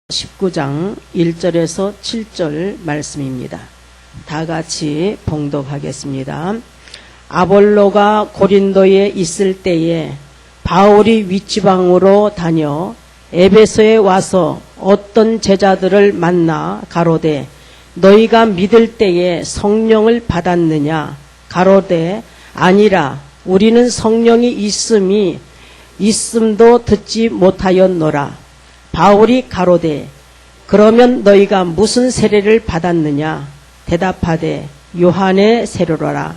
19장 1절에서 7절 말씀입니다. 다 같이 봉독하겠습니다. 아볼로가 고린도에 있을 때에 바울이 윗지방으로 다녀 에베소에 와서 어떤 제자들을 만나 가로되 너희가 믿을 때에 성령을 받았느냐? 가로되 아니라 우리는 성령이 있음도 듣지 못하였노라. 바울이 가로되 그러면 너희가 무슨 세례를 받았느냐? 대답하되 요한의 세례로라.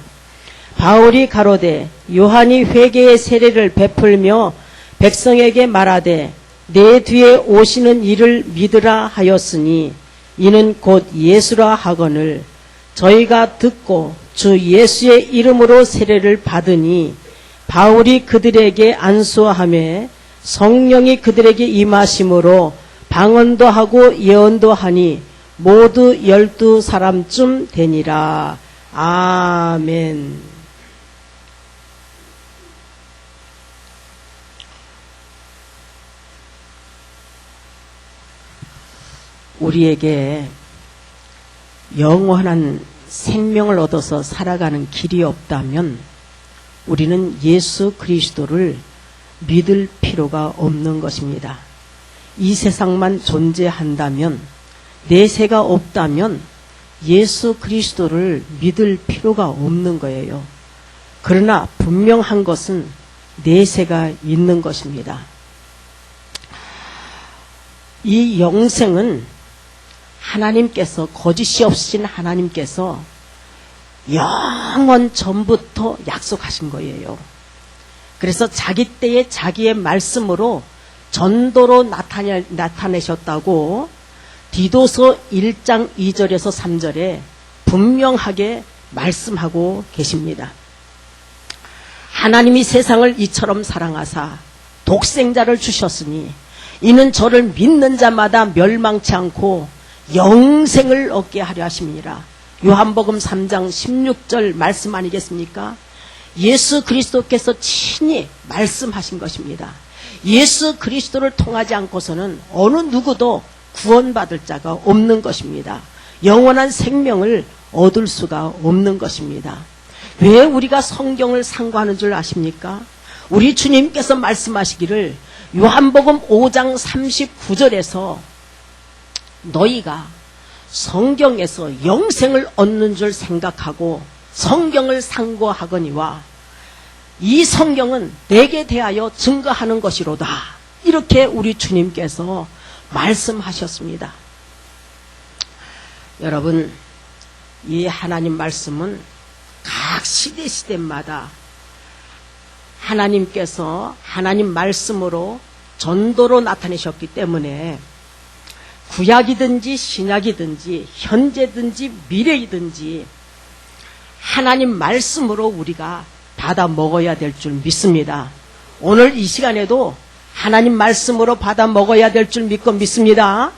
바울이 가로되 요한이 회개의 세례를 베풀며 백성에게 말하되 내 뒤에 오시는 이를 믿으라 하였으니 이는 곧 예수라 하거늘 저희가 듣고 주 예수의 이름으로 세례를 받으니 바울이 그들에게 안수하며 성령이 그들에게 임하심으로 방언도 하고 예언도 하니 모두 12사람쯤 되니라. 아멘. 우리에게 영원한 생명을 얻어서 살아가는 길이 없다면 우리는 예수 그리스도를 믿을 필요가 없는 것입니다. 이 세상만 존재한다면, 내세가 없다면 예수 그리스도를 믿을 필요가 없는 거예요. 그러나 분명한 것은 내세가 있는 것입니다. 이 영생은 하나님께서, 거짓이 없으신 하나님께서 영원 전부터 약속하신 거예요. 그래서 자기 때에 자기의 말씀으로 전도로 나타내셨다고 디도서 1장 2절에서 3절에 분명하게 말씀하고 계십니다. 하나님이 세상을 이처럼 사랑하사 독생자를 주셨으니 이는 저를 믿는 자마다 멸망치 않고 영생을 얻게 하려 하심이니라. 요한복음 3장 16절 말씀 아니겠습니까? 예수 그리스도께서 친히 말씀하신 것입니다. 예수 그리스도를 통하지 않고서는 어느 누구도 구원받을 자가 없는 것입니다. 영원한 생명을 얻을 수가 없는 것입니다. 왜 우리가 성경을 상고하는 줄 아십니까? 우리 주님께서 말씀하시기를 요한복음 5장 39절에서 너희가 성경에서 영생을 얻는 줄 생각하고 성경을 상고하거니와 이 성경은 내게 대하여 증거하는 것이로다. 이렇게 우리 주님께서 말씀하셨습니다. 여러분, 이 하나님 말씀은 각 시대마다 하나님께서 하나님 말씀으로 전도로 나타내셨기 때문에 구약이든지 신약이든지 현재든지 미래이든지 하나님 말씀으로 우리가 받아 먹어야 될 줄 믿습니다. 오늘 이 시간에도 하나님 말씀으로 받아 먹어야 될 줄 믿고 믿습니다.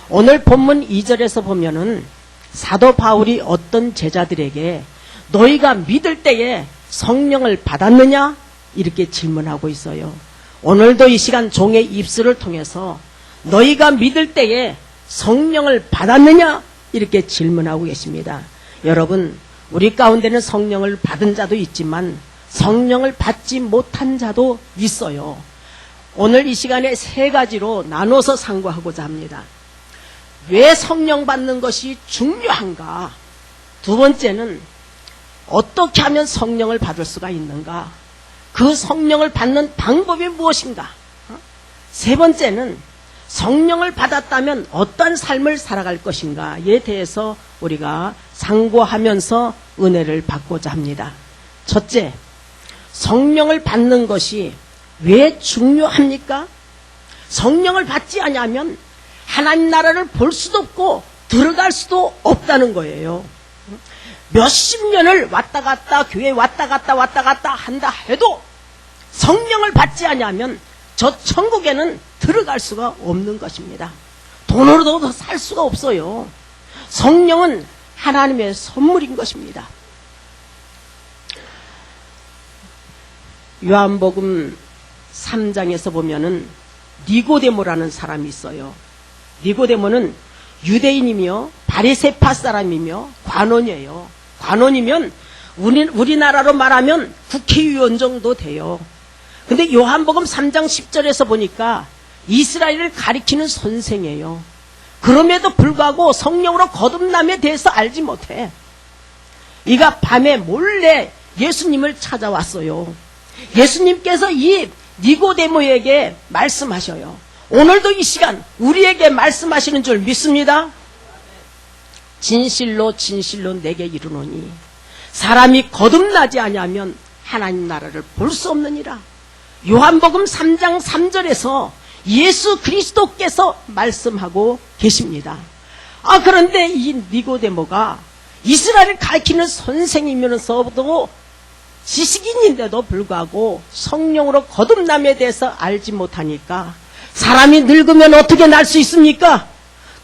오늘 본문 2절에서 보면은 사도 바울이 어떤 제자들에게 너희가 믿을 때에 성령을 받았느냐? 이렇게 질문하고 있어요. 오늘도 이 시간 종의 입술을 통해서 너희가 믿을 때에 성령을 받았느냐? 이렇게 질문하고 계십니다. 여러분, 우리 가운데는 성령을 받은 자도 있지만 성령을 받지 못한 자도 있어요. 오늘 이 시간에 세 가지로 나눠서 상고하고자 합니다. 왜 성령 받는 것이 중요한가? 두 번째는 어떻게 하면 성령을 받을 수가 있는가? 그 성령을 받는 방법이 무엇인가? 세 번째는 성령을 받았다면 어떤 삶을 살아갈 것인가에 대해서 우리가 상고하면서 은혜를 받고자 합니다. 첫째, 성령을 받는 것이 왜 중요합니까? 성령을 받지 않으면 하나님 나라를 볼 수도 없고 들어갈 수도 없다는 거예요. 몇십 년을 왔다 갔다 교회 왔다 갔다 한다 해도 성령을 받지 않으면 저 천국에는 들어갈 수가 없는 것입니다. 돈으로도 살 수가 없어요. 성령은 하나님의 선물인 것입니다. 요한복음 3장에서 보면은 니고데모라는 사람이 있어요. 니고데모는 유대인이며 바리새파 사람이며 관원이에요. 관원이면 우리나라로 말하면 국회의원 정도 돼요. 근데 요한복음 3장 10절에서 보니까 이스라엘을 가리키는 선생이에요. 그럼에도 불구하고 성령으로 거듭남에 대해서 알지 못해. 이가 밤에 몰래 예수님을 찾아왔어요. 예수님께서 이 니고데모에게 말씀하셔요. 오늘도 이 시간 우리에게 말씀하시는 줄 믿습니다. 진실로 진실로 내게 이르노니 사람이 거듭나지 아니하면 하나님 나라를 볼 수 없느니라. 요한복음 3장 3절에서 예수 그리스도께서 말씀하고 계십니다. 그런데 이 니고데모가 이스라엘을 가르치는 선생이면서도 지식인인데도 불구하고 성령으로 거듭남에 대해서 알지 못하니까 사람이 늙으면 어떻게 날 수 있습니까?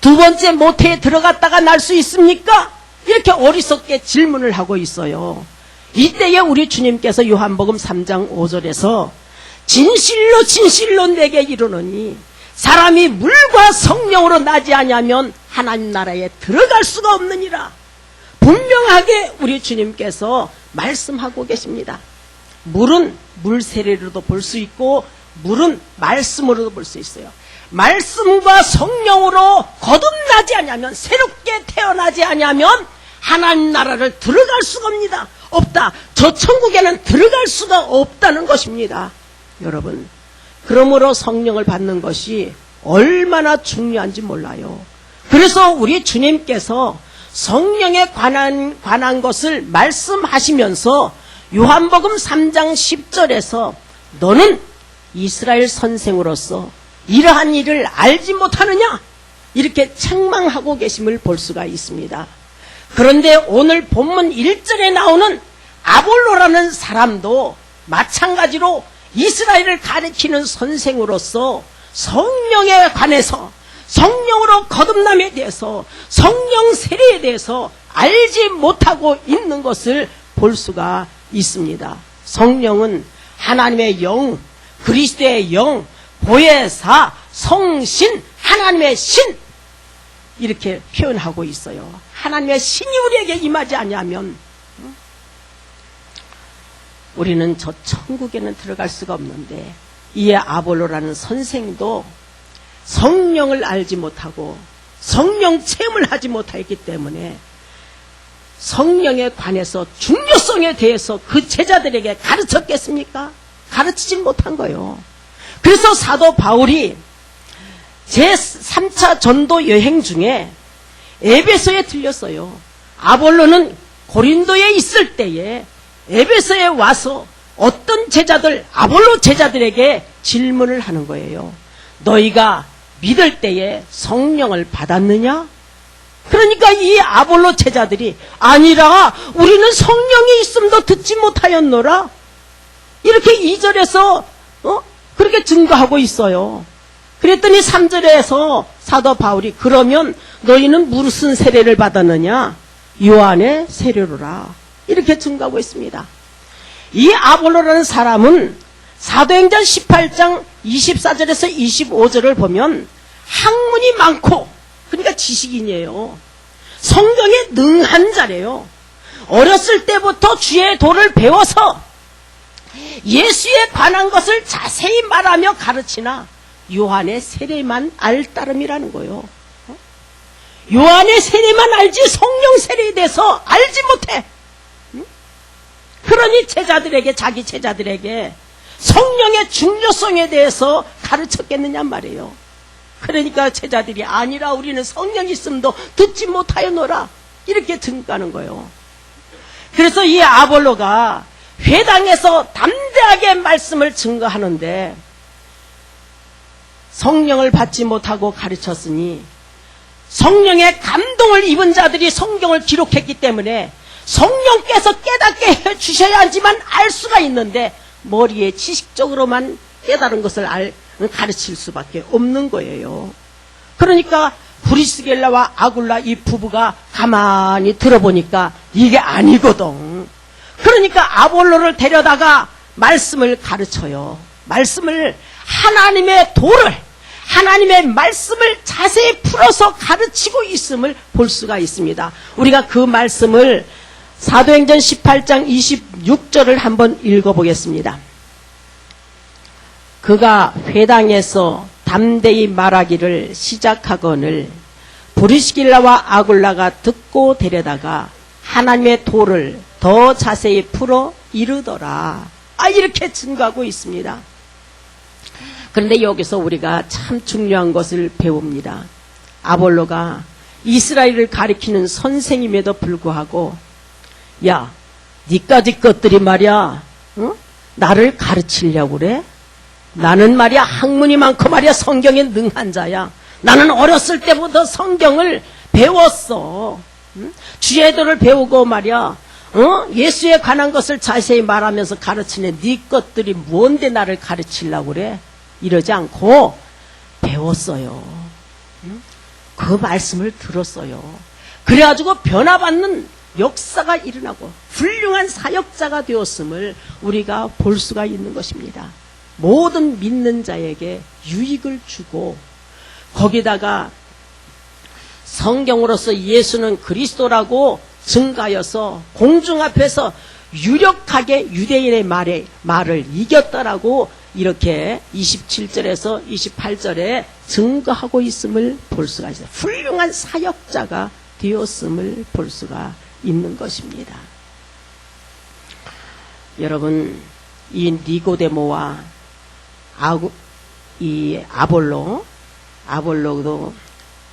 두 번째 모태에 들어갔다가 날 수 있습니까? 이렇게 어리석게 질문을 하고 있어요. 이때에 우리 주님께서 요한복음 3장 5절에서 진실로 진실로 내게 이르노니 사람이 물과 성령으로 나지 아니하면 하나님 나라에 들어갈 수가 없느니라. 분명하게 우리 주님께서 말씀하고 계십니다. 물은 물 세례로도 볼 수 있고 물은 말씀으로도 볼 수 있어요. 말씀과 성령으로 거듭나지 아니하면, 새롭게 태어나지 아니하면 하나님 나라를 들어갈 수가 없다. 저 천국에는 들어갈 수가 없다는 것입니다. 여러분, 그러므로 성령을 받는 것이 얼마나 중요한지 몰라요. 그래서 우리 주님께서 성령에 관한 것을 말씀하시면서 요한복음 3장 10절에서 너는 이스라엘 선생으로서 이러한 일을 알지 못하느냐? 이렇게 책망하고 계심을 볼 수가 있습니다. 그런데 오늘 본문 1절에 나오는 아볼로라는 사람도 마찬가지로 이스라엘을 가리키는 선생으로서 성령에 관해서, 성령으로 거듭남에 대해서, 성령 세례에 대해서 알지 못하고 있는 것을 볼 수가 있습니다. 성령은 하나님의 영, 그리스도의 영, 보혜사, 성신, 하나님의 신, 이렇게 표현하고 있어요. 하나님의 신이 우리에게 임하지 아니하면 우리는 저 천국에는 들어갈 수가 없는데, 이에 아볼로라는 선생도 성령을 알지 못하고 성령 체험을 하지 못했기 때문에 성령에 관해서 중요성에 대해서 그 제자들에게 가르쳤겠습니까? 가르치지 못한 거예요. 그래서 사도 바울이 제3차 전도 여행 중에 에베소에 들렸어요. 아볼로는 고린도에 있을 때에 에베소에 와서 어떤 제자들, 아볼로 제자들에게 질문을 하는 거예요. 너희가 믿을 때에 성령을 받았느냐? 그러니까 이 아볼로 제자들이 아니라 우리는 성령이 있음도 듣지 못하였노라. 이렇게 2절에서 그렇게 증거하고 있어요. 그랬더니 3절에서 사도 바울이 그러면 너희는 무슨 세례를 받았느냐? 요한의 세례로라. 이렇게 증거하고 있습니다. 이 아볼로라는 사람은 사도행전 18장 24절에서 25절을 보면 학문이 많고, 그러니까 지식인이에요. 성경에 능한 자래요. 어렸을 때부터 주의 도를 배워서 예수에 관한 것을 자세히 말하며 가르치나 요한의 세례만 알 따름이라는 거예요. 요한의 세례만 알지 성령 세례에 대해서 알지 못해. 그러니 자기 제자들에게 성령의 중요성에 대해서 가르쳤겠느냐 말이에요. 그러니까 제자들이 아니라 우리는 성령이 있음도 듣지 못하였노라. 이렇게 증거하는 거예요. 그래서 이 아볼로가 회당에서 담대하게 말씀을 증거하는데 성령을 받지 못하고 가르쳤으니 성령의 감동을 입은 자들이 성경을 기록했기 때문에 성령께서 깨닫게 해주셔야 하지만 알 수가 있는데 머리에 지식적으로만 깨달은 것을 가르칠 수밖에 없는 거예요. 그러니까 브리스길라와 아굴라 이 부부가 가만히 들어보니까 이게 아니거든. 그러니까 아볼로를 데려다가 말씀을 가르쳐요. 말씀을, 하나님의 도를, 하나님의 말씀을 자세히 풀어서 가르치고 있음을 볼 수가 있습니다. 우리가 그 말씀을 사도행전 18장 26절을 한번 읽어보겠습니다. 그가 회당에서 담대히 말하기를 시작하거늘 브리스길라와 아굴라가 듣고 데려다가 하나님의 도를 더 자세히 풀어 이르더라. 이렇게 증거하고 있습니다. 그런데 여기서 우리가 참 중요한 것을 배웁니다. 아볼로가 이스라엘을 가리키는 선생임에도 불구하고 야, 니까지 것들이 말이야 나를 가르치려고 그래? 나는 말이야 학문이 많고 말이야 성경에 능한 자야. 나는 어렸을 때부터 성경을 배웠어. 주의 도를 배우고 말이야 예수에 관한 것을 자세히 말하면서 가르치네. 네 것들이 뭔데 나를 가르치려고 그래? 이러지 않고 배웠어요. 그 말씀을 들었어요. 그래가지고 변화받는 역사가 일어나고 훌륭한 사역자가 되었음을 우리가 볼 수가 있는 것입니다. 모든 믿는 자에게 유익을 주고 거기다가 성경으로서 예수는 그리스도라고 증가하여서 공중 앞에서 유력하게 유대인의 말을 이겼다라고 이렇게 27절에서 28절에 증거하고 있음을 볼 수가 있어요. 훌륭한 사역자가 되었음을 볼 수가 있는 것입니다. 여러분, 이 니고데모와 이 아볼로도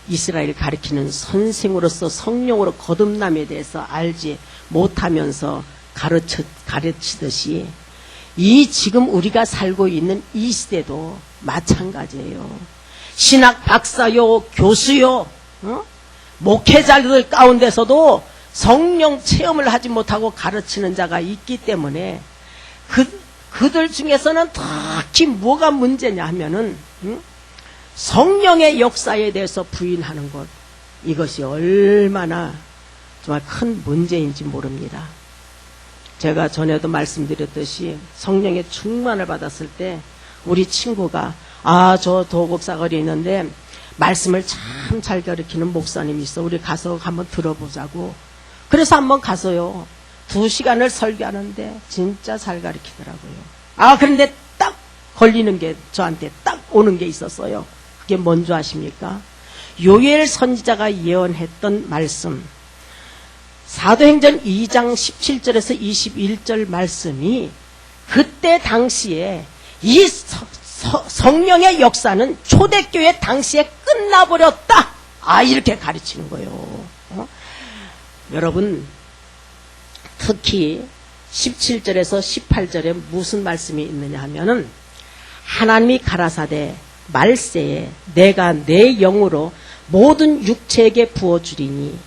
이스라엘을 가리키는 선생으로서 성령으로 거듭남에 대해서 알지 못하면서 가르치듯이 이 지금 우리가 살고 있는 이 시대도 마찬가지예요. 신학 박사요, 교수요, 목회자들 가운데서도 성령 체험을 하지 못하고 가르치는 자가 있기 때문에 그들 중에서는 특히 뭐가 문제냐 하면은 성령의 역사에 대해서 부인하는 것, 이것이 얼마나 정말 큰 문제인지 모릅니다. 제가 전에도 말씀드렸듯이 성령의 충만을 받았을 때 우리 친구가 저 도곡사거리에 있는데 말씀을 참 잘 가르치는 목사님이 있어. 우리 가서 한번 들어보자고. 그래서 한번 가서요. 2시간을 설교하는데 진짜 잘 가르치더라고요. 그런데 딱 걸리는 게 저한테 딱 오는 게 있었어요. 그게 뭔지 아십니까? 요엘 선지자가 예언했던 말씀, 사도행전 2장 17절에서 21절 말씀이 그때 당시에 이 성령의 역사는 초대교회 당시에 끝나버렸다. 이렇게 가르치는 거예요. 여러분, 특히 17절에서 18절에 무슨 말씀이 있느냐 하면은 하나님이 가라사대 말세에 내가 내 영으로 모든 육체에게 부어주리니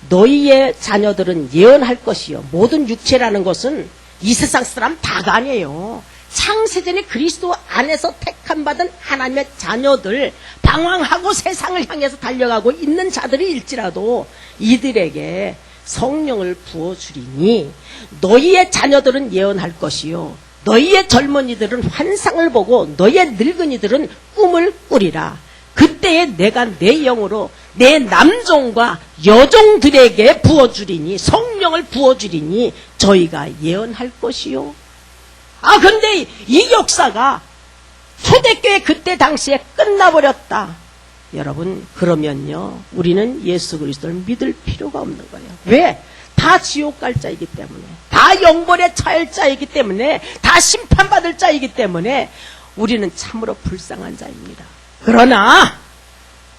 너희의 자녀들은 예언할 것이요. 모든 육체라는 것은 이 세상 사람 다가 아니에요. 창세전에 그리스도 안에서 택함받은 하나님의 자녀들, 방황하고 세상을 향해서 달려가고 있는 자들일지라도 이들에게 성령을 부어주리니 너희의 자녀들은 예언할 것이요. 너희의 젊은이들은 환상을 보고 너희의 늙은이들은 꿈을 꾸리라. 그때에 내가 내 영으로 내 남종과 여종들에게 부어주리니 성령을 부어주리니 저희가 예언할 것이요. 근데 이 역사가 초대교회 그때 당시에 끝나버렸다. 여러분, 그러면요 우리는 예수 그리스도를 믿을 필요가 없는 거예요. 왜? 다 지옥 갈 자이기 때문에, 다 영벌에 처할 자이기 때문에, 다 심판받을 자이기 때문에 우리는 참으로 불쌍한 자입니다. 그러나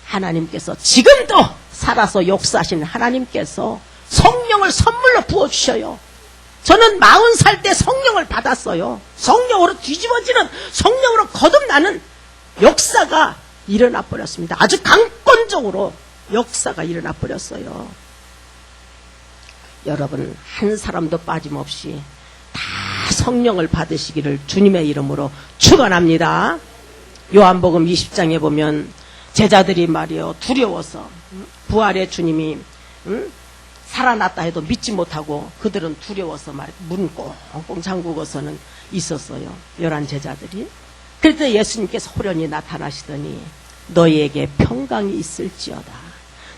하나님께서 지금도 살아서 역사하시는 하나님께서 성령을 선물로 부어주셔요. 저는 40살 때 성령을 받았어요. 성령으로 뒤집어지는, 성령으로 거듭나는 역사가 일어나 버렸습니다. 아주 강권적으로 역사가 일어나 버렸어요. 여러분, 한 사람도 빠짐없이 다 성령을 받으시기를 주님의 이름으로 축원합니다. 요한복음 20장에 보면 제자들이 말이요 두려워서 부활의 주님이 살아났다 해도 믿지 못하고 그들은 두려워서 문 꽁꽁 잠그고서는 있었어요. 11 제자들이. 그래서 예수님께서 호련히 나타나시더니 너희에게 평강이 있을지어다.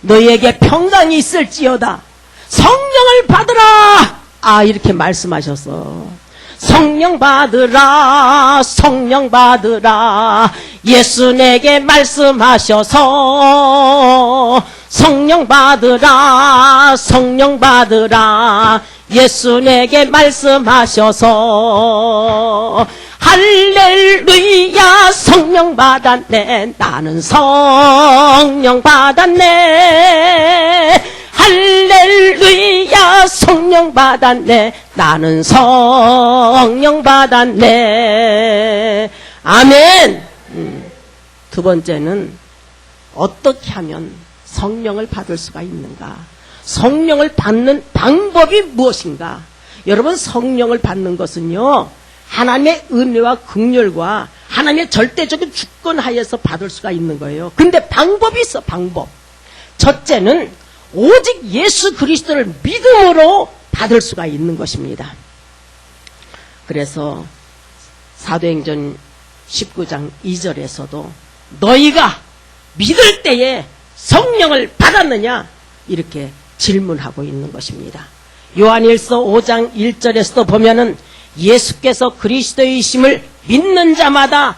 너희에게 평강이 있을지어다. 성령을 받으라. 이렇게 말씀하셔서 성령 받으라. 성령 받으라. 예수 내게 말씀하셔서 성령 받으라. 성령 받으라. 예수 내게 말씀하셔서 할렐루야. 성령 받았네. 나는 성령 받았네. 할렐루야. 성령 받았네. 나는 성령 받았네. 아멘. 두 번째는 어떻게 하면 성령을 받을 수가 있는가? 성령을 받는 방법이 무엇인가? 여러분, 성령을 받는 것은요, 하나님의 은혜와 긍휼과 하나님의 절대적인 주권 하에서 받을 수가 있는 거예요. 근데 방법이 있어, 방법. 첫째는 오직 예수 그리스도를 믿음으로 받을 수가 있는 것입니다. 그래서 사도행전 19장 2절에서도 너희가 믿을 때에 성령을 받았느냐? 이렇게 질문하고 있는 것입니다. 요한일서 5장 1절에서도 보면은 예수께서 그리스도이심을 믿는 자마다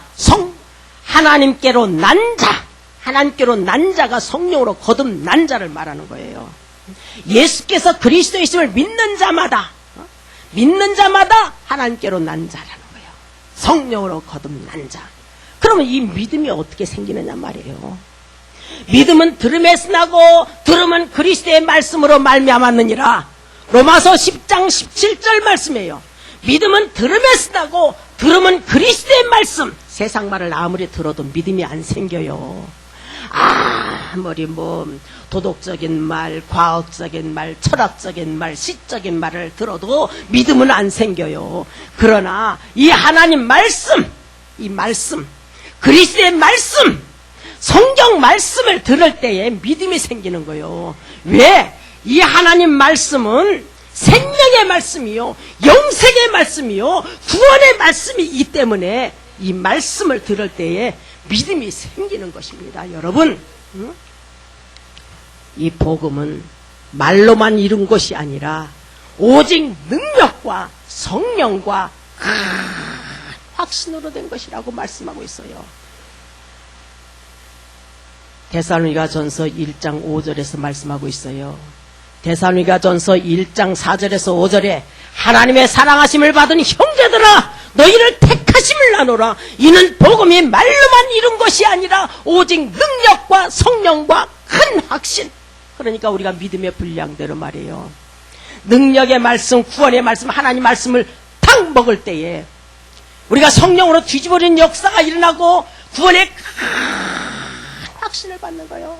하나님께로 난 자가 성령으로 거듭난 자를 말하는 거예요. 예수께서 그리스도이심을 믿는 자마다 하나님께로 난 자라는 거예요. 성령으로 거듭난 자. 그러면 이 믿음이 어떻게 생기느냐 말이에요. 믿음은 들음에서 나고 들음은 그리스도의 말씀으로 말미암았느니라. 로마서 10장 17절 말씀이에요. 믿음은 들음에서 나고 들음은 그리스도의 말씀. 세상 말을 아무리 들어도 믿음이 안 생겨요. 아무리 도덕적인 말, 과학적인 말, 철학적인 말, 시적인 말을 들어도 믿음은 안 생겨요. 그러나 이 하나님 말씀, 이 말씀, 그리스도의 말씀, 성경 말씀을 들을 때에 믿음이 생기는 거예요. 왜? 이 하나님 말씀은 생명의 말씀이요, 영생의 말씀이요, 구원의 말씀이기 때문에 이 말씀을 들을 때에 믿음이 생기는 것입니다. 여러분, 이 복음은 말로만 이룬 것이 아니라 오직 능력과 성령과 확신으로 된 것이라고 말씀하고 있어요. 데살로니가전서 1장 5절에서 말씀하고 있어요. 데살로니가전서 1장 4절에서 5절에 하나님의 사랑하심을 받은 형제들아, 너희를 택하심을 나누라. 이는 복음이 말로만 이룬 것이 아니라 오직 능력과 성령과 큰 확신. 그러니까 우리가 믿음의 분량대로 말이에요. 능력의 말씀, 구원의 말씀, 하나님 말씀을 탁 먹을 때에 우리가 성령으로 뒤집어진 역사가 일어나고 구원의 큰 확신을 받는 거예요.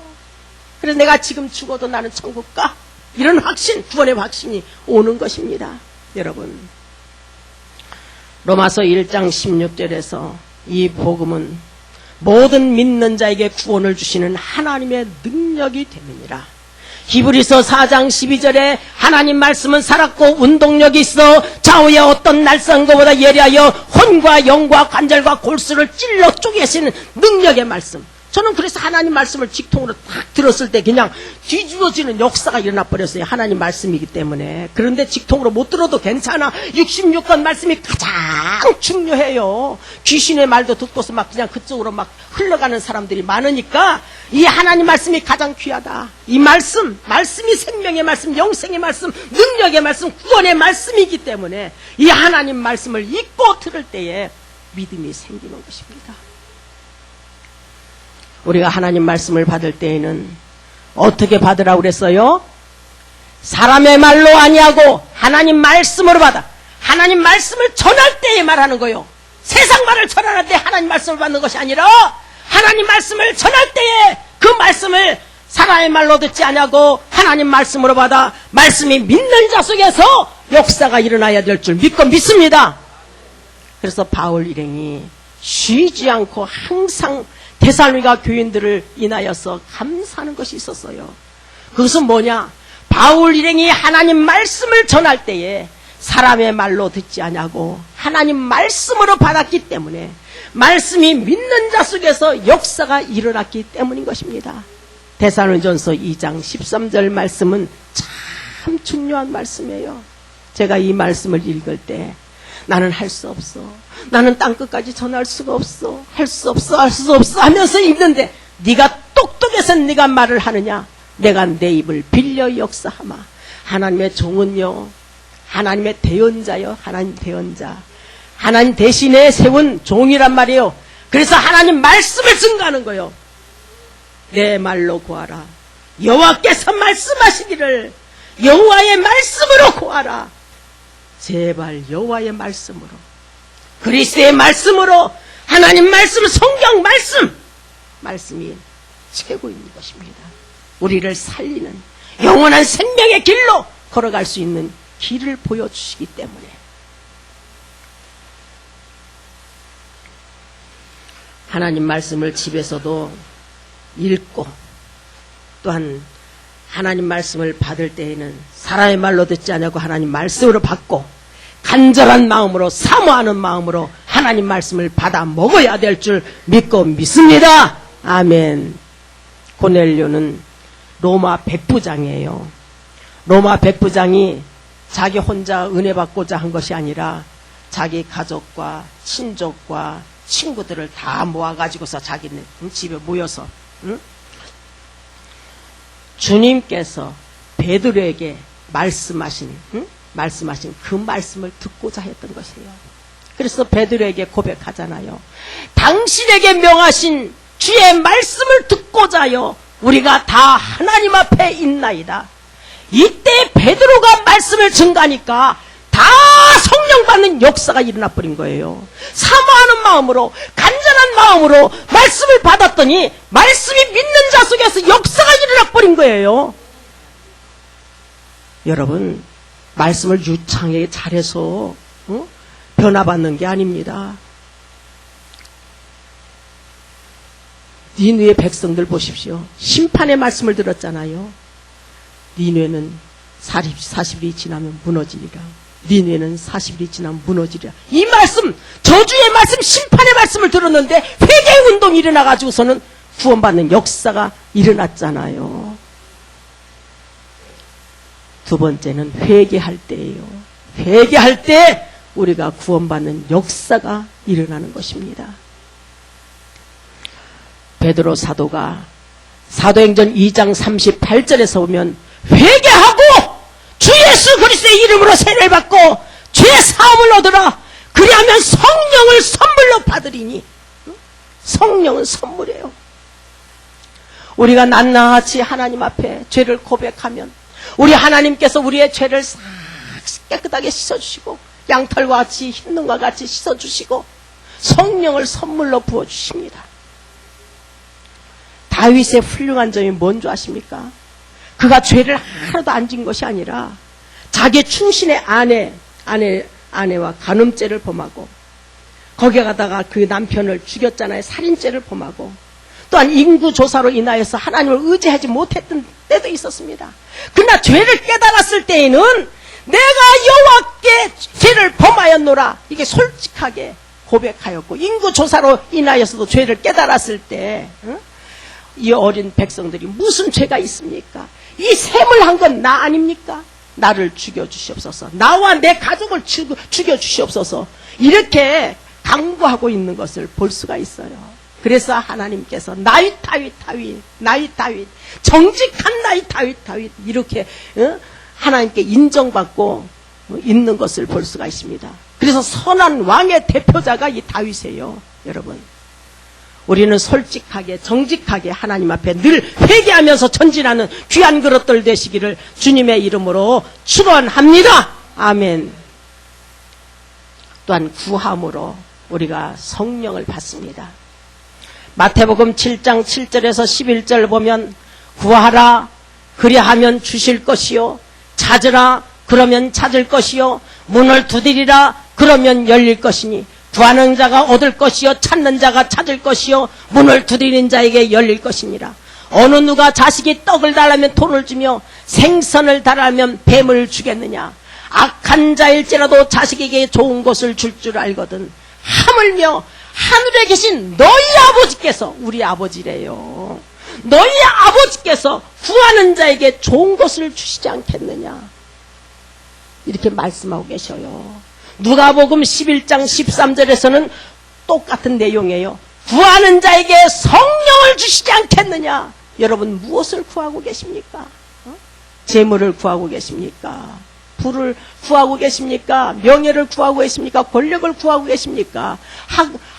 그래서 내가 지금 죽어도 나는 천국 가? 이런 확신, 구원의 확신이 오는 것입니다. 여러분, 로마서 1장 16절에서 이 복음은 모든 믿는 자에게 구원을 주시는 하나님의 능력이 됨이니라. 히브리서 4장 12절에 하나님 말씀은 살았고 운동력이 있어 좌우에 어떤 날쌘 것보다 예리하여 혼과 영과 관절과 골수를 찔러 쪼개시는 능력의 말씀. 저는 그래서 하나님 말씀을 직통으로 딱 들었을 때 그냥 뒤집어지는 역사가 일어나 버렸어요. 하나님 말씀이기 때문에. 그런데 직통으로 못 들어도 괜찮아. 66권 말씀이 가장 중요해요. 귀신의 말도 듣고서 막 그냥 그쪽으로 막 흘러가는 사람들이 많으니까 이 하나님 말씀이 가장 귀하다. 이 말씀이 생명의 말씀, 영생의 말씀, 능력의 말씀, 구원의 말씀이기 때문에 이 하나님 말씀을 읽고 들을 때에 믿음이 생기는 것입니다. 우리가 하나님 말씀을 받을 때에는 어떻게 받으라고 그랬어요? 사람의 말로 아니하고 하나님 말씀으로 받아. 하나님 말씀을 전할 때에 말하는 거예요. 세상 말을 전할 때 하나님 말씀을 받는 것이 아니라 하나님 말씀을 전할 때에 그 말씀을 사람의 말로 듣지 아니하고 하나님 말씀으로 받아 말씀이 믿는 자 속에서 역사가 일어나야 될 줄 믿고 믿습니다. 그래서 바울 일행이 쉬지 않고 항상 데살로니가 교인들을 인하여서 감사하는 것이 있었어요. 그것은 뭐냐? 바울 일행이 하나님 말씀을 전할 때에 사람의 말로 듣지 아니하고 하나님 말씀으로 받았기 때문에 말씀이 믿는 자 속에서 역사가 일어났기 때문인 것입니다. 데살로니전서 2장 13절 말씀은 참 중요한 말씀이에요. 제가 이 말씀을 읽을 때 나는 할 수 없어, 나는 땅끝까지 전할 수가 없어, 할 수 없어 하면서 읽는데 네가 똑똑해서 네가 말을 하느냐? 내가 내 입을 빌려 역사하마. 하나님의 종은요, 하나님의 대언자요, 하나님 대언자, 하나님 대신에 세운 종이란 말이에요. 그래서 하나님 말씀을 증거하는 거예요. 내 말로 구하라. 여호와께서 말씀하시기를 여호와의 말씀으로 구하라. 제발 여호와의 말씀으로, 그리스도의 말씀으로, 하나님 말씀, 성경 말씀이 최고인 것입니다. 우리를 살리는 영원한 생명의 길로 걸어갈 수 있는 길을 보여주시기 때문에 하나님 말씀을 집에서도 읽고, 또한 하나님 말씀을 받을 때에는 사람의 말로 듣지 않고 하나님 말씀으로 받고 간절한 마음으로, 사모하는 마음으로 하나님 말씀을 받아 먹어야 될 줄 믿고 믿습니다. 아멘. 고넬료는 로마 백부장이에요. 로마 백부장이 자기 혼자 은혜 받고자 한 것이 아니라 자기 가족과 친족과 친구들을 다 모아가지고서 자기는 집에 모여서 주님께서 베드로에게 말씀하신 그 말씀을 듣고자 했던 것이에요. 그래서 베드로에게 고백하잖아요. 당신에게 명하신 주의 말씀을 듣고자요 우리가 다 하나님 앞에 있나이다. 이때 베드로가 말씀을 증가하니까 다 성령 받는 역사가 일어나 버린 거예요. 사모하는 마음으로, 간절한 마음으로 말씀을 받았더니 말씀이 믿는 자 속에서 역사가 일어나 버린 거예요. 여러분, 말씀을 유창하게 잘해서 변화받는 게 아닙니다. 니느웨 백성들 보십시오. 심판의 말씀을 들었잖아요. 니느웨는 40일이 지나면 무너지리라. 니느웨는 40일이 지나면 무너지리라. 이 말씀, 저주의 말씀, 심판의 말씀을 들었는데 회개 운동이 일어나가지고서는 구원받는 역사가 일어났잖아요. 두 번째는 회개할 때예요. 회개할 때 우리가 구원받는 역사가 일어나는 것입니다. 베드로 사도가 사도행전 2장 38절에서 보면 회개하고 주 예수 그리스도의 이름으로 세례를 받고 죄 사함을 얻으라. 그리하면 성령을 선물로 받으리니. 성령은 선물이에요. 우리가 낱낱이 하나님 앞에 죄를 고백하면 우리 하나님께서 우리의 죄를 싹 깨끗하게 씻어주시고 양털과 같이 흰 눈과 같이 씻어주시고 성령을 선물로 부어주십니다. 다윗의 훌륭한 점이 뭔지 아십니까? 그가 죄를 하나도 안 진 것이 아니라 자기 충신의 아내와 간음죄를 범하고 거기에 가다가 그 남편을 죽였잖아요. 살인죄를 범하고 또한 인구조사로 인하여서 하나님을 의지하지 못했던 때도 있었습니다. 그러나 죄를 깨달았을 때에는 내가 여호와께 죄를 범하였노라 이게 솔직하게 고백하였고 인구조사로 인하여서도 죄를 깨달았을 때 이 어린 백성들이 무슨 죄가 있습니까? 이 셈을 한 건 나 아닙니까? 나를 죽여주시옵소서. 나와 내 가족을 죽여주시옵소서. 이렇게 강구하고 있는 것을 볼 수가 있어요. 그래서 하나님께서 나윗 정직한 나윗 이렇게 하나님께 인정받고 있는 것을 볼 수가 있습니다. 그래서 선한 왕의 대표자가 이 다윗이에요. 여러분, 우리는 솔직하게 정직하게 하나님 앞에 늘 회개하면서 전진하는 귀한 그릇들 되시기를 주님의 이름으로 축원합니다. 아멘. 또한 구함으로 우리가 성령을 받습니다. 마태복음 7장 7절에서 11절 보면 구하라 그리하면 주실 것이요 찾으라 그러면 찾을 것이요 문을 두드리라 그러면 열릴 것이니 구하는 자가 얻을 것이요 찾는 자가 찾을 것이요 문을 두드리는 자에게 열릴 것이니라. 어느 누가 자식이 떡을 달라면 돈을 주며 생선을 달라면 뱀을 주겠느냐. 악한 자일지라도 자식에게 좋은 것을 줄 알거든 하물며 하늘에 계신 너희 아버지께서, 우리 아버지래요, 너희 아버지께서 구하는 자에게 좋은 것을 주시지 않겠느냐, 이렇게 말씀하고 계셔요. 누가복음 11장 13절에서는 똑같은 내용이에요. 구하는 자에게 성령을 주시지 않겠느냐. 여러분 무엇을 구하고 계십니까? 재물을 구하고 계십니까? 부를 구하고 계십니까? 명예를 구하고 계십니까? 권력을 구하고 계십니까?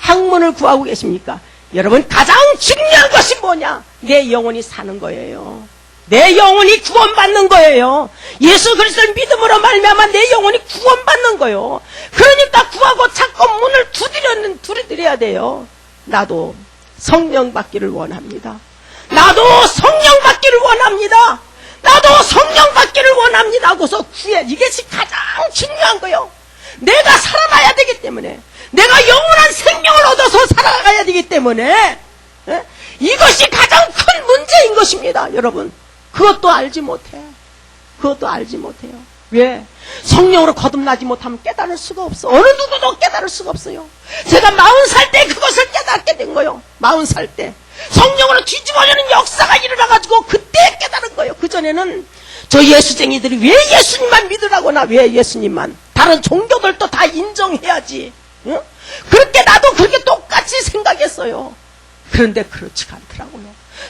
학문을 구하고 계십니까? 여러분 가장 중요한 것이 뭐냐? 내 영혼이 사는 거예요. 내 영혼이 구원받는 거예요. 예수 그리스도를 믿음으로 말미암아 내 영혼이 구원받는 거예요. 그러니까 구하고 찾고 문을 두드려야 돼요. 나도 성령 받기를 원합니다. 나도 성령 받기를 원합니다. 나도 성령 받기를 원합니다 하고서 구해. 이것이 가장 중요한 거예요. 내가 살아나야 되기 때문에, 내가 영원한 생명을 얻어서 살아가야 되기 때문에, 이것이 가장 큰 문제인 것입니다. 여러분 그것도 알지 못해. 그것도 알지 못해요. 왜? 성령으로 거듭나지 못하면 깨달을 수가 없어. 어느 누구도 깨달을 수가 없어요. 제가 40살 때 그것을 깨닫게 된 거예요. 40살 때 성령으로 뒤집어지는 역사가 일어나가지고 그때 깨달은 거예요. 그전에는 저 예수쟁이들이 왜 예수님만 믿으라고나, 왜 예수님만, 다른 종교들도 다 인정해야지, 응? 그렇게 나도 그렇게 똑같이 생각했어요. 그런데 그렇지가 않더라고요.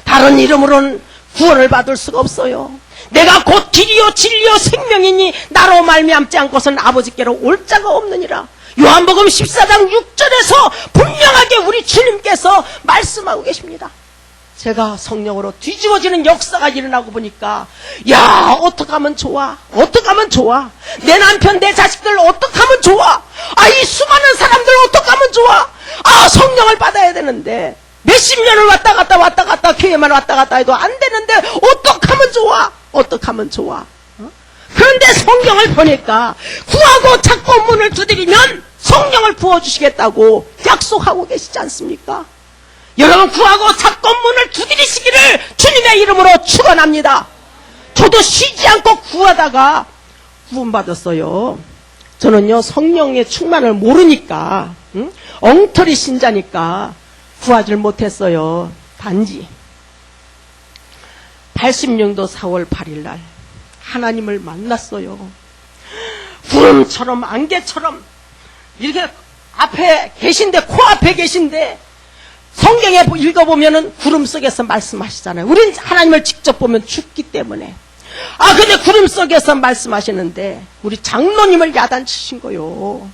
다른 이름으로는 구원을 받을 수가 없어요. 내가 곧 길이요 진리요 생명이니 나로 말미암지 않고서는 아버지께로 올 자가 없느니라. 요한복음 14장 6절에서 분명하게 우리 주님께서 말씀하고 계십니다. 제가 성령으로 뒤집어지는 역사가 일어나고 보니까, 야, 어떻게 하면 좋아? 어떻게 하면 좋아? 내 남편, 내 자식들 어떻게 하면 좋아? 아, 이 수많은 사람들 어떻게 하면 좋아? 아, 성령을 받아야 되는데 몇십 년을 왔다 갔다 교회만 왔다 갔다 해도 안 되는데 어떻게 하면 좋아? 어떻게 하면 좋아? 그런데 성경을 보니까 구하고 찾고 문을 두드리면 성령을 부어주시겠다고 약속하고 계시지 않습니까? 여러분 구하고 찾고 문을 두드리시기를 주님의 이름으로 축원합니다. 저도 쉬지 않고 구하다가 구원받았어요. 저는요 성령의 충만을 모르니까, 엉터리 신자니까 구하질 못했어요. 단지 86년도 4월 8일 날 하나님을 만났어요. 구름처럼 안개처럼 이렇게 앞에 계신데, 코앞에 계신데, 성경에 읽어보면은 구름 속에서 말씀하시잖아요. 우린 하나님을 직접 보면 죽기 때문에. 아, 근데 구름 속에서 말씀하시는데 우리 장로님을 야단치신 거요.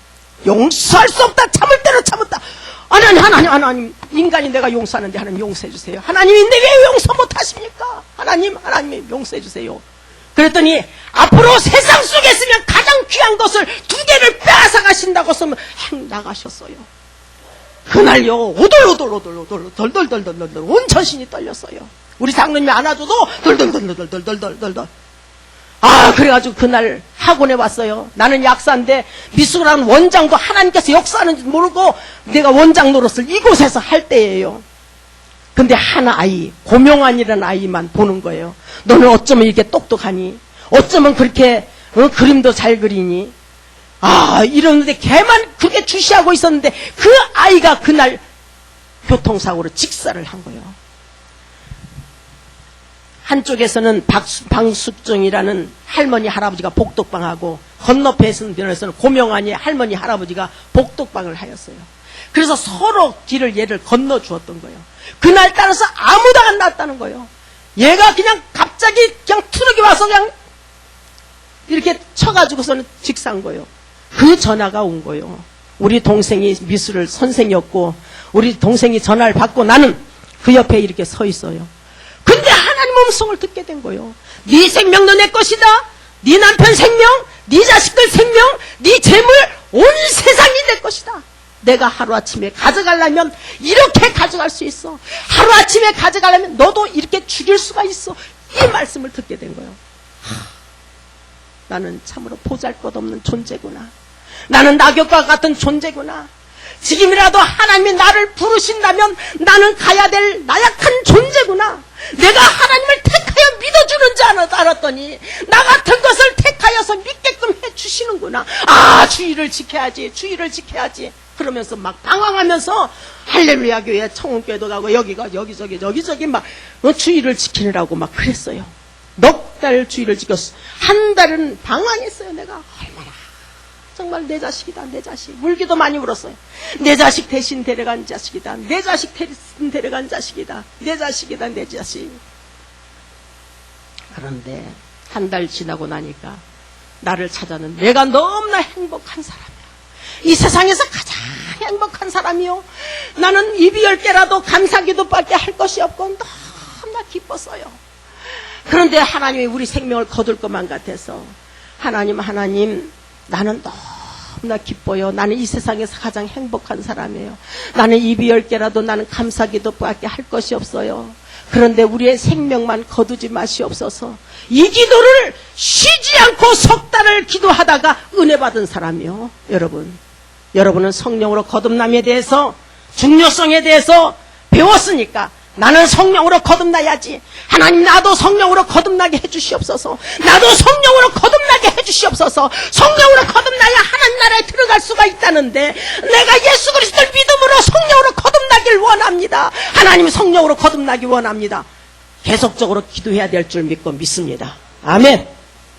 용서할 수 없다. 참을 대로 참았다. 하나님, 인간이 내가 용서하는데 하나님 용서해 주세요. 하나님인데 왜 용서 못하십니까? 하나님 용서해 주세요. 그랬더니 앞으로 세상 속에 있으면 가장 귀한 것을 2개를 빼앗아 가신다고 쓰면 행 나가셨어요. 그날요 오돌오돌 온 전신이 떨렸어요. 우리 장로님이 안아줘도 덜덜덜덜. 아, 그래가지고 그날 학원에 왔어요. 나는 약사인데 미술하는 원장도 하나님께서 역사하는지 모르고 내가 원장 노릇을 이곳에서 할 때예요. 근데 한 아이, 고명환이라는 아이만 보는 거예요. 너는 어쩌면 이렇게 똑똑하니? 어쩌면 그렇게 그림도 잘 그리니? 아, 이러는데 걔만 그렇게 주시하고 있었는데 그 아이가 그날 교통사고로 직사를 한 거예요. 한쪽에서는 방숙정이라는 할머니 할아버지가 복덕방하고, 건너편에서는 고명환이 할머니 할아버지가 복덕방을 하였어요. 그래서 서로 얘를 건너 주었던 거예요. 그날 따라서 아무도 안 났다는 거예요. 얘가 그냥 갑자기 그냥 트럭이 와서 그냥 이렇게 쳐가지고서는 직사한 거예요. 그 전화가 온 거예요. 우리 동생이 미술 선생이었고 우리 동생이 전화를 받고 나는 그 옆에 이렇게 서 있어요. 근데 하나님 음성을 듣게 된 거예요. 네 생명도 내 것이다. 네 남편 생명, 네 자식들 생명, 네 재물, 온 세상이 내 것이다. 내가 하루아침에 가져가려면 이렇게 가져갈 수 있어. 하루아침에 가져가려면 너도 이렇게 죽일 수가 있어. 이 말씀을 듣게 된 거예요. 나는 참으로 보잘것없는 존재구나. 나는 낙엽과 같은 존재구나. 지금이라도 하나님이 나를 부르신다면 나는 가야 될 나약한 존재구나. 내가 하나님을 택하여 믿어주는 줄 알았더니 나 같은 것을 택하여서 믿게끔 해주시는구나. 아, 주의를 지켜야지. 주의를 지켜야지. 그러면서 막 방황하면서 할렐루야 교회 청운교회도 가고 여기저기 막 주의를 지키느라고 막 그랬어요. 넉 달 주의를 지켰어. 한 달은 방황했어요. 내가 얼마나 정말 내 자식이다, 내 자식. 울기도 많이 울었어요. 내 자식 대신 데려간 자식이다. 내 자식 대신 데려간 자식이다. 내 자식이다, 내 자식. 그런데 한 달 지나고 나니까 나를 찾아는 내가 너무나 행복한 사람이야. 이 세상에서 가장 행복한 사람이요. 나는 입이 10개라도 감사기도밖에 할 것이 없고 너무나 기뻤어요. 그런데 하나님이 우리 생명을 거둘 것만 같아서 하나님 나는 너무나 기뻐요. 나는 이 세상에서 가장 행복한 사람이에요. 나는 입이 10개라도 나는 감사기도밖에 할 것이 없어요. 그런데 우리의 생명만 거두지 마시옵소서. 이 기도를 쉬지 않고 석 달을 기도하다가 은혜 받은 사람이요. 여러분은 성령으로 거듭남에 대해서 중요성에 대해서 배웠으니까 나는 성령으로 거듭나야지. 하나님 나도 성령으로 거듭나게 해주시옵소서. 나도 성령으로 거듭나게 해주시옵소서. 성령으로 거듭나야 하나님 나라에 들어갈 수가 있다는데 내가 예수 그리스도를 믿음으로 성령으로 거듭나길 원합니다. 하나님 성령으로 거듭나기 원합니다. 계속적으로 기도해야 될 줄 믿습니다. 아멘.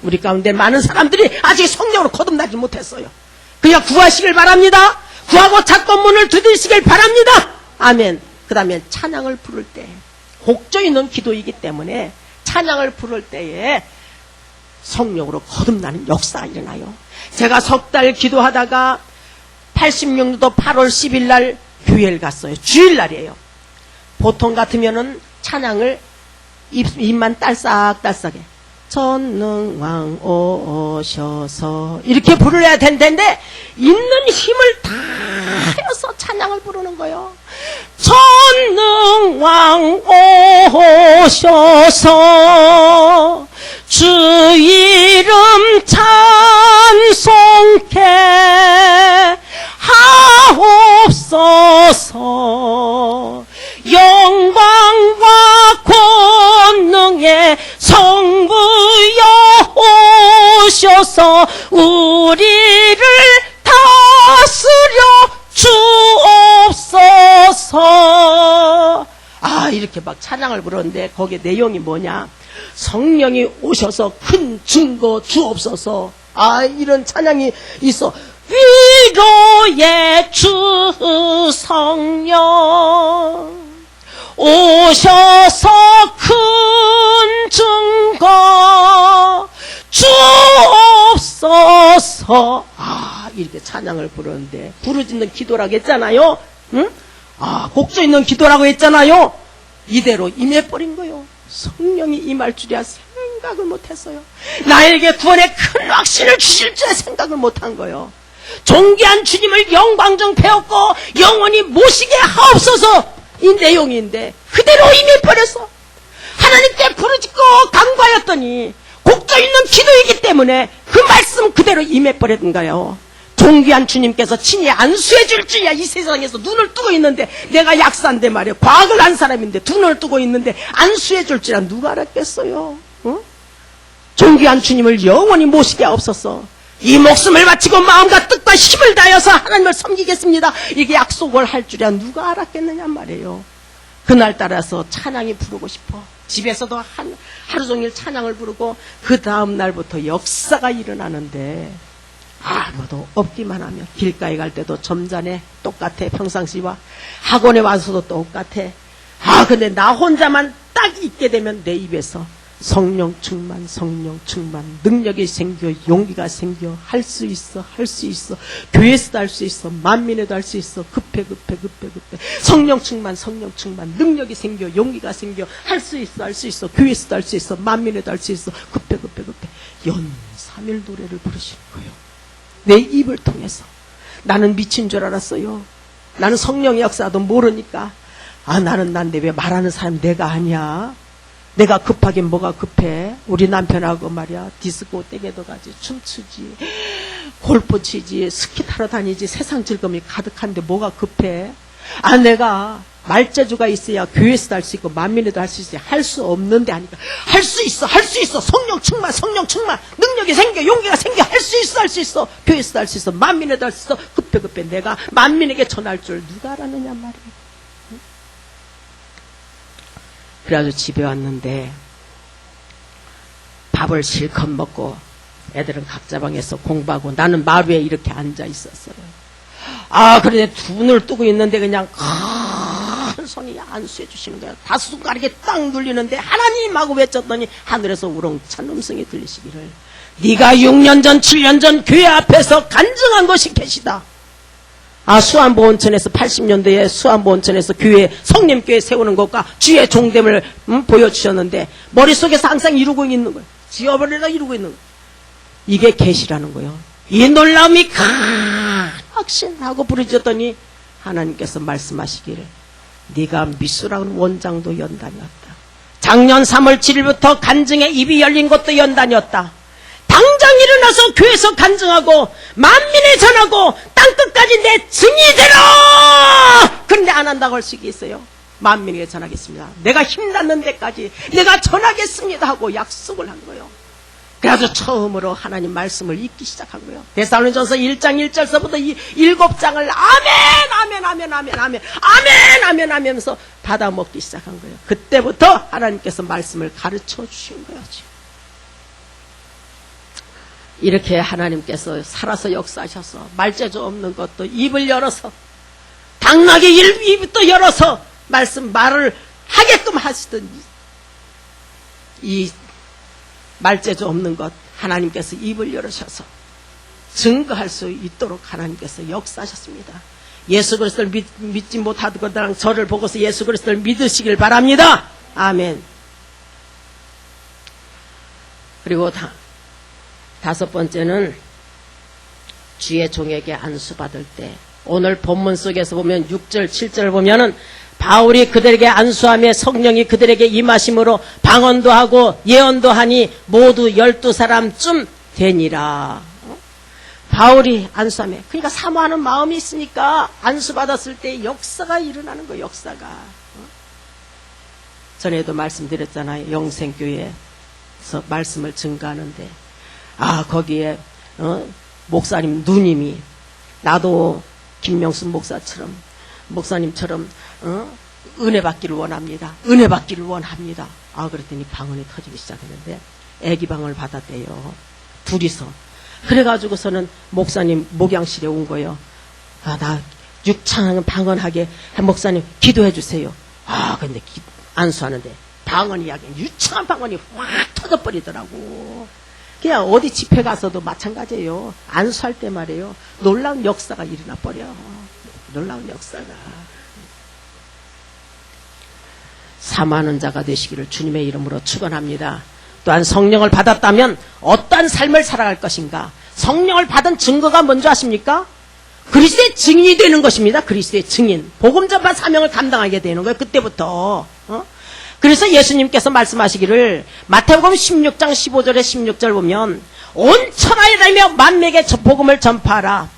우리 가운데 많은 사람들이 아직 성령으로 거듭나지 못했어요. 그냥 구하시길 바랍니다. 구하고 찾고 문을 두드리시길 바랍니다. 아멘. 그 다음에 찬양을 부를 때 곡조 있는 기도이기 때문에 찬양을 부를 때에 성령으로 거듭나는 역사가 일어나요. 제가 석 달 기도하다가 86년도 8월 10일 날 교회를 갔어요. 주일날이에요. 보통 같으면은 찬양을 입만 딸싹딸싹해 전능왕 오셔서 이렇게 부르려야 된다는데 있는 힘을 다 해서 찬양을 부르는 거예요. 전능왕 오셔서 주 이름 찬송케 하옵소서. 영광과 권능의 성부여 오셔서 우리를 다스려 주옵소서. 이렇게 막 찬양을 부르는데 거기에 내용이 뭐냐? 성령이 오셔서 큰 증거 주옵소서. 이런 찬양이 있어. 위로의 주 성령 오셔서 큰 증거 주옵소서. 이렇게 찬양을 부르는데 부르짖는 기도라고 했잖아요. 응? 곡조 있는 기도라고 했잖아요. 이대로 임해버린 거예요. 성령이 임할 줄이야 생각을 못했어요. 나에게 구원의 큰 확신을 주실 줄야 생각을 못한 거예요. 존귀한 주님을 영광 중 배웠고 영원히 모시게 하옵소서. 이 내용인데 그대로 임해버렸어. 하나님께 부르짖고 간구하였더니 곡조 있는 기도이기 때문에 그 말씀 그대로 임해버렸던가요. 존귀한 주님께서 친히 안수해 줄 줄이야. 이 세상에서 눈을 뜨고 있는데 내가 약사인데 말이야. 과학을 한 사람인데 두 눈을 뜨고 있는데 안수해 줄 줄이야 누가 알았겠어요. 존귀한 주님을 영원히 모시게 하옵소서. 이 목숨을 바치고 마음과 뜻과 힘을 다해서 하나님을 섬기겠습니다. 이게 약속을 할 줄이야 누가 알았겠느냐 말이에요. 그날 따라서 찬양이 부르고 싶어. 집에서도 하루 종일 찬양을 부르고 그 다음 날부터 역사가 일어나는데 아무도 없기만 하면 길가에 갈 때도 점잖해. 똑같아. 평상시와 학원에 와서도 똑같아. 근데 나 혼자만 딱 있게 되면 내 입에서 성령 충만 능력이 생겨 용기가 생겨 할 수 있어 교회에서도 할 수 있어 만민에도 할 수 있어 급해 성령 충만 능력이 생겨 용기가 생겨 할 수 있어 교회에서도 할 수 있어 만민에도 할 수 있어 급해 연삼일 노래를 부르시는 거예요. 내 입을 통해서. 나는 미친 줄 알았어요. 나는 성령의 역사도 모르니까 난데 왜 말하는 사람 내가 아니야. 내가 급하긴 뭐가 급해. 우리 남편하고 말이야 디스코 땡에도 가지 춤추지 골프 치지 스키 타러 다니지 세상 즐거움이 가득한데 뭐가 급해. 내가 말재주가 있어야 교회에서도 할 수 있고 만민에도 할 수 있어요. 할 수 없는데 하니까 할 수 있어, 할 수 있어. 성령 충만, 성령 충만. 능력이 생겨, 용기가 생겨. 할 수 있어, 할 수 있어. 교회에서도 할 수 있어. 만민에도 할 수 있어. 급해 내가 만민에게 전할 줄 누가 알았느냐 말이에요. 그래가지고 집에 왔는데 밥을 실컷 먹고 애들은 각자 방에서 공부하고 나는 마루에 이렇게 앉아 있었어요. 그런데 두 눈을 뜨고 있는데 그냥 큰 손이 안수해 주시는 거야. 다섯 손가락에 딱 눌리는데 하나님 하고 외쳤더니 하늘에서 우렁찬 음성이 들리시기를 네가 6년 전 7년 전 교회 앞에서 간증한 것이 계시다. 수안보 온천에서 80년대에 수안보 온천에서 교회 성림교회 세우는 것과 주의 종됨을 보여주셨는데 머릿속에서 항상 이루고 있는 거예요. 지어버리다 이루고 있는 거예요. 이게 계시라는 거예요. 이 놀라움이 확신하고 부르짖었더니 하나님께서 말씀하시기를 네가 미수라는 원장도 연단이었다. 작년 3월 7일부터 간증의 입이 열린 것도 연단이었다. 당장 일어나서 교회에서 간증하고 만민에 전하고 땅끝까지 내 증이 되라. 그런데 안 한다고 할 수 있겠어요? 만민에게 전하겠습니다. 내가 힘닿는 데까지 내가 전하겠습니다 하고 약속을 한 거예요. 그래서 처음으로 하나님 말씀을 읽기 시작한 거예요. 데살로니가전서 1장 1절서부터 7장을 아멘 하면서 받아 먹기 시작한 거예요. 그때부터 하나님께서 말씀을 가르쳐 주신 거예요. 이렇게 하나님께서 살아서 역사하셔서 말재주 없는 것도 입을 열어서 당나귀 입도 열어서 말을 하게끔 하시던 이 말재주 없는 것 하나님께서 입을 열으셔서 증거할 수 있도록 하나님께서 역사하셨습니다. 예수 그리스도를 믿지 못하거나 저를 보고서 예수 그리스도를 믿으시길 바랍니다. 아멘. 그리고 다섯 번째는 주의 종에게 안수받을 때 오늘 본문 속에서 보면 6절 7절 보면은 바울이 그들에게 안수하며 성령이 그들에게 임하심으로 방언도 하고 예언도 하니 모두 12사람쯤 되니라. 바울이 안수하며 그러니까 사모하는 마음이 있으니까 안수받았을 때 역사가 일어나는 거예요. 역사가. 전에도 말씀드렸잖아요. 영생교회에서 말씀을 증거하는데 거기에 목사님 누님이 나도 김명순 목사님처럼 은혜 받기를 원합니다. 은혜 받기를 원합니다. 그랬더니 방언이 터지기 시작했는데 애기 방언을 받았대요. 둘이서. 그래가지고서는 목사님 목양실에 온 거예요. 나 유창한 방언하게 목사님 기도해 주세요. 근데 안수하는데 방언 이야기 유창한 방언이 확 터져버리더라고. 그냥 어디 집회 가서도 마찬가지예요. 안수할 때 말이에요. 놀라운 역사가 일어나 버려. 놀라운 역사가. 사모하는 자가 되시기를 주님의 이름으로 축원합니다. 또한 성령을 받았다면 어떠한 삶을 살아갈 것인가? 성령을 받은 증거가 뭔지 아십니까? 그리스도의 증인이 되는 것입니다. 그리스도의 증인. 복음 전파 사명을 감당하게 되는 거예요. 그때부터. 그래서 예수님께서 말씀하시기를 마태복음 16장 15절에 16절 보면 온 천하에 다니며 만민에게 복음을 전파하라.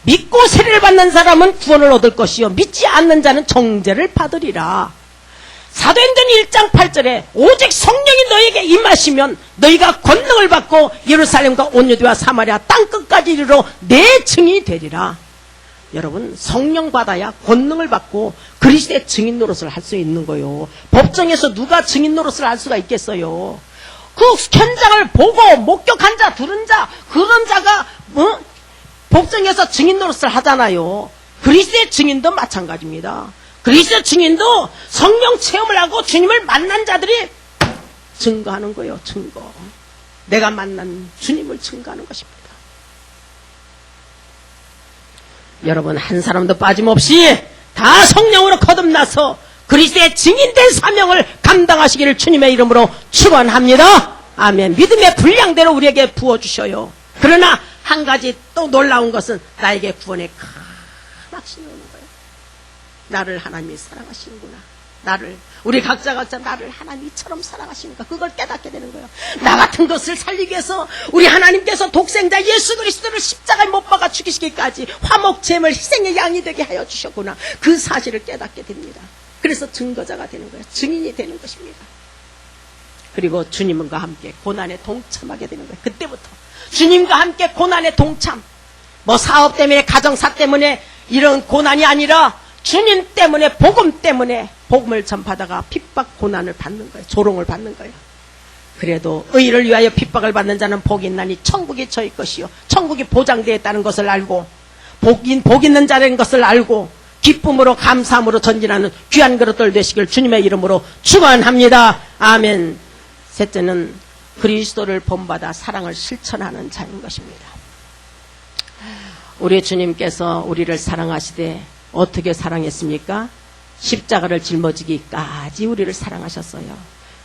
믿고 세례를 받는 사람은 구원을 얻을 것이요 믿지 않는 자는 정죄를 받으리라. 사도행전 1장 8절에 오직 성령이 너에게 임하시면 너희가 권능을 받고 예루살렘과 온 유대와 사마리아 땅끝까지 이르러 내 증인이 되리라. 여러분 성령 받아야 권능을 받고 그리스도의 증인 노릇을 할 수 있는 거예요. 법정에서 누가 증인 노릇을 할 수가 있겠어요. 그 현장을 보고 목격한 자 들은 자 그런 자가 법정에서 증인 노릇을 하잖아요. 그리스도의 증인도 마찬가지입니다. 그리스도 증인도 성령 체험을 하고 주님을 만난 자들이 증거하는 거예요. 증거. 내가 만난 주님을 증거하는 것입니다. 여러분 한 사람도 빠짐없이 다 성령으로 거듭나서 그리스도의 증인된 사명을 감당하시기를 주님의 이름으로 축원합니다. 아멘. 믿음의 분량대로 우리에게 부어주셔요. 그러나 한 가지 또 놀라운 것은 나에게 구원의 큰 확신이 오는 거예요. 나를 하나님이 사랑하시는구나. 우리 각자 나를 하나님처럼 사랑하시니까 그걸 깨닫게 되는 거예요. 나 같은 것을 살리기 위해서 우리 하나님께서 독생자 예수 그리스도를 십자가에 못 박아 죽이시기까지 화목제물 희생의 양이 되게 하여 주셨구나. 그 사실을 깨닫게 됩니다. 그래서 증거자가 되는 거예요. 증인이 되는 것입니다. 그리고 주님과 함께 고난에 동참하게 되는 거예요. 그때부터 주님과 함께 고난에 동참. 뭐 사업 때문에, 가정사 때문에 이런 고난이 아니라 주님 때문에, 복음 때문에 복음을 전파하다가 핍박, 고난을 받는 거예요. 조롱을 받는 거예요. 그래도 의를 위하여 핍박을 받는 자는 복이 있나니 천국이 저희 것이요, 천국이 보장되어 있다는 것을 알고, 복 있는 자라는 것을 알고 기쁨으로 감사함으로 전진하는 귀한 그릇들 되시길 주님의 이름으로 축원합니다. 아멘. 셋째는 그리스도를 본받아 사랑을 실천하는 자인 것입니다. 우리 주님께서 우리를 사랑하시되 어떻게 사랑했습니까? 십자가를 짊어지기까지 우리를 사랑하셨어요.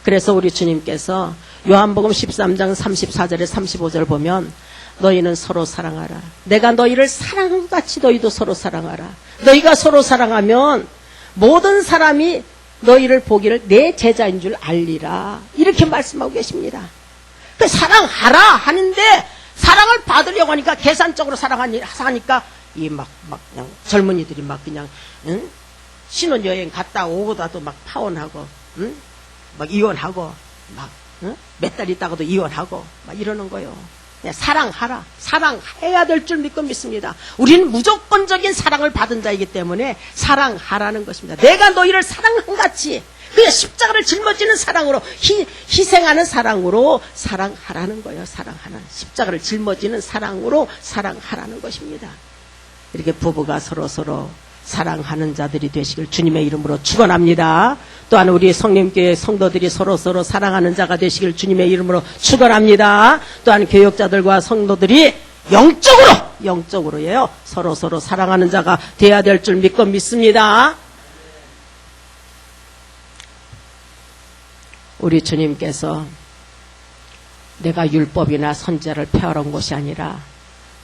그래서 우리 주님께서 요한복음 13장 34절에 35절 보면 너희는 서로 사랑하라. 내가 너희를 사랑한 것 같이 너희도 서로 사랑하라. 너희가 서로 사랑하면 모든 사람이 너희를 보기를 내 제자인 줄 알리라. 이렇게 말씀하고 계십니다. 그 사랑하라 하는데 사랑을 받으려고 하니까 계산적으로 사랑하니까 이 막 그냥 젊은이들이 막 그냥 신혼여행 갔다 오고다도 막 파혼하고 막 이혼하고 막 몇 달 있다가도 이혼하고 막 이러는 거예요. 사랑하라. 사랑해야 될 줄 믿고 믿습니다. 우리는 무조건적인 사랑을 받은 자이기 때문에 사랑하라는 것입니다. 내가 너희를 사랑한 같이, 그냥 십자가를 짊어지는 사랑으로, 희생하는 사랑으로 사랑하라는 거예요. 사랑하는, 십자가를 짊어지는 사랑으로 사랑하라는 것입니다. 이렇게 부부가 서로 사랑하는 자들이 되시길 주님의 이름으로 축원합니다. 또한 우리 성령교회 성도들이 서로 사랑하는 자가 되시길 주님의 이름으로 축원합니다. 또한 교역자들과 성도들이 영적으로예요. 서로 사랑하는 자가 되어야 될 줄 믿고 믿습니다. 우리 주님께서 내가 율법이나 선지자를 폐하러 온 것이 아니라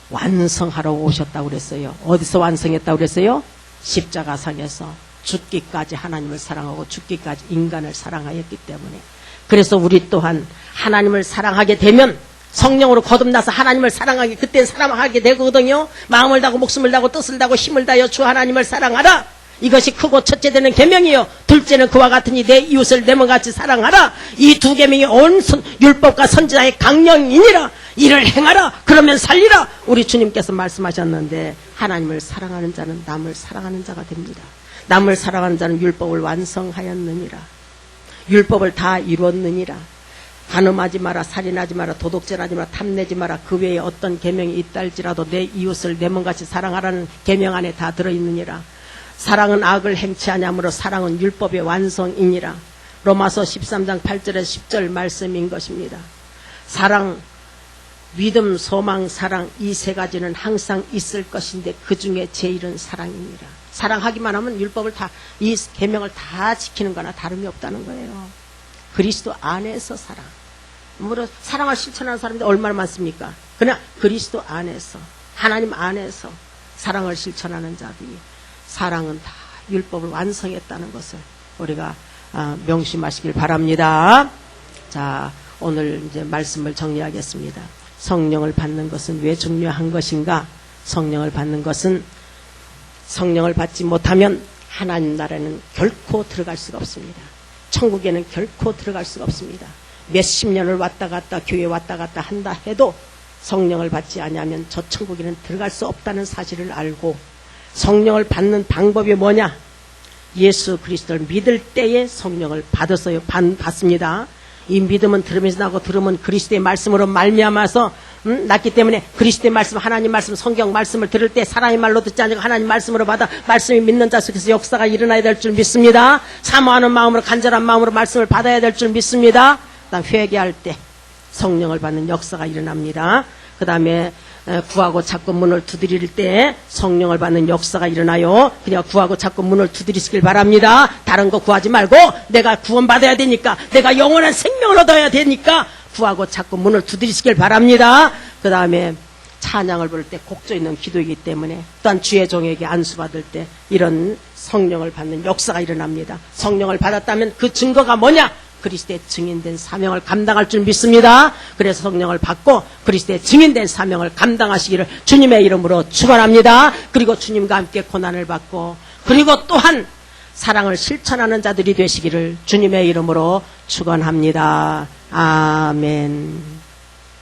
완성하러 오셨다고 그랬어요. 어디서 완성했다고 그랬어요? 십자가상에서 죽기까지 하나님을 사랑하고 죽기까지 인간을 사랑하였기 때문에. 그래서 우리 또한 하나님을 사랑하게 되면 성령으로 거듭나서 하나님을 사랑하게, 그때 사랑하게 되거든요. 마음을 다하고 목숨을 다하고 뜻을 다하고 힘을 다하여 주 하나님을 사랑하라. 이것이 크고 첫째 되는 계명이요, 둘째는 그와 같으니 내 이웃을 내 몸같이 사랑하라. 이 두 계명이 온 율법과 선지자의 강령이니라. 이를 행하라. 그러면 살리라. 우리 주님께서 말씀하셨는데 하나님을 사랑하는 자는 남을 사랑하는 자가 됩니다. 남을 사랑하는 자는 율법을 완성하였느니라. 율법을 다 이뤘느니라. 간음하지 마라, 살인하지 마라, 도둑질하지 마라, 탐내지 마라. 그 외에 어떤 계명이 있다 할지라도 내 이웃을 내 몸같이 사랑하라는 계명 안에 다 들어있느니라. 사랑은 악을 행치 아니하므로 사랑은 율법의 완성이니라. 로마서 13장 8절에서 10절 말씀인 것입니다. 사랑, 믿음, 소망, 사랑, 이 세 가지는 항상 있을 것인데 그 중에 제일은 사랑입니다. 사랑하기만 하면 율법을 다, 이 계명을 다 지키는 거나 다름이 없다는 거예요. 그리스도 안에서 사랑. 물론 사랑을 실천하는 사람들이 얼마나 많습니까? 그냥 그리스도 안에서, 하나님 안에서 사랑을 실천하는 자들이 사랑은 다 율법을 완성했다는 것을 우리가 명심하시길 바랍니다. 자, 오늘 이제 말씀을 정리하겠습니다. 성령을 받는 것은 왜 중요한 것인가? 성령을 받는 것은 성령을 받지 못하면 하나님 나라에는 결코 들어갈 수가 없습니다. 천국에는 결코 들어갈 수가 없습니다. 몇십 년을 왔다 갔다 교회 왔다 갔다 한다 해도 성령을 받지 않으면 저 천국에는 들어갈 수 없다는 사실을 알고, 성령을 받는 방법이 뭐냐? 예수 그리스도를 믿을 때에 성령을 받았어요. 받습니다. 이 믿음은 들으면서 나고 들으면 그리스도의 말씀으로 말미암아서 났기 때문에 그리스도의 말씀, 하나님 말씀, 성경 말씀을 들을 때 사람의 말로 듣지 않고 하나님 말씀으로 받아 말씀이 믿는 자 속에서 역사가 일어나야 될 줄 믿습니다. 사모하는 마음으로, 간절한 마음으로 말씀을 받아야 될 줄 믿습니다. 그다음 회개할 때 성령을 받는 역사가 일어납니다. 그 다음에 구하고 찾고 문을 두드릴 때 성령을 받는 역사가 일어나요. 그냥 구하고 찾고 문을 두드리시길 바랍니다. 다른 거 구하지 말고 내가 구원받아야 되니까, 내가 영원한 생명을 얻어야 되니까 구하고 찾고 문을 두드리시길 바랍니다. 그 다음에 찬양을 부를 때 곡조 있는 기도이기 때문에, 또한 주의 종에게 안수받을 때 이런 성령을 받는 역사가 일어납니다. 성령을 받았다면 그 증거가 뭐냐? 그리스도의 증인된 사명을 감당할 줄 믿습니다. 그래서 성령을 받고 그리스도의 증인된 사명을 감당하시기를 주님의 이름으로 축원합니다. 그리고 주님과 함께 고난을 받고, 그리고 또한 사랑을 실천하는 자들이 되시기를 주님의 이름으로 축원합니다. 아멘.